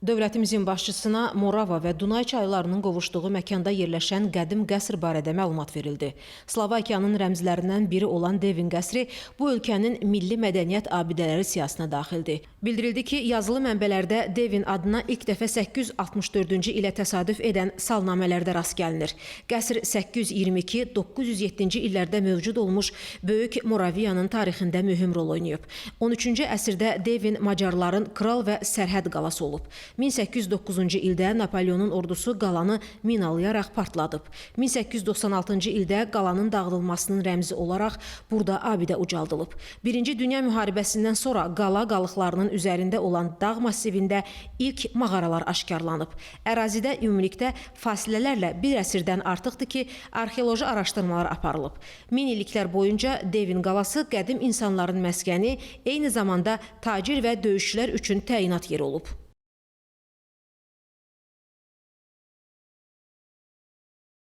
Dövlətimizin başçısına Morava və Dunay çaylarının qovuşduğu məkanda yerləşən qədim qəsr barədə məlumat verildi. Slovakiyanın rəmzlərindən biri olan Devin qəsri bu ölkənin milli mədəniyyət abidələri siyahısına daxildir. Bildirildi ki, yazılı mənbələrdə Devin adına ilk dəfə 864-cü ilə təsadüf edən salnamələrdə rast gəlinir. Qəsr 822-907-ci illərdə mövcud olmuş Böyük Moraviyanın tarixində mühüm rol oynayıb. 13-cü əsrdə Devin Macarların kral və sərhəd qalası olub. 1809-cu ildə Napoleonun ordusu qalanı minalayaraq partladıb. 1896-cı ildə qalanın dağıdılmasının rəmzi olaraq burada abidə ucaldılıb. Birinci Dünya müharibəsindən sonra qala qalıqlarının üzərində olan dağ massivində ilk mağaralar aşkarlanıb. Ərazidə ümumilikdə fasilələrlə bir əsrdən artıqdır ki, arxeoloji araşdırmalar aparılıb. Min illiklər boyunca Devin qalası qədim insanların məskəni, eyni zamanda tacir və döyüşçülər üçün təyinat yeri olub.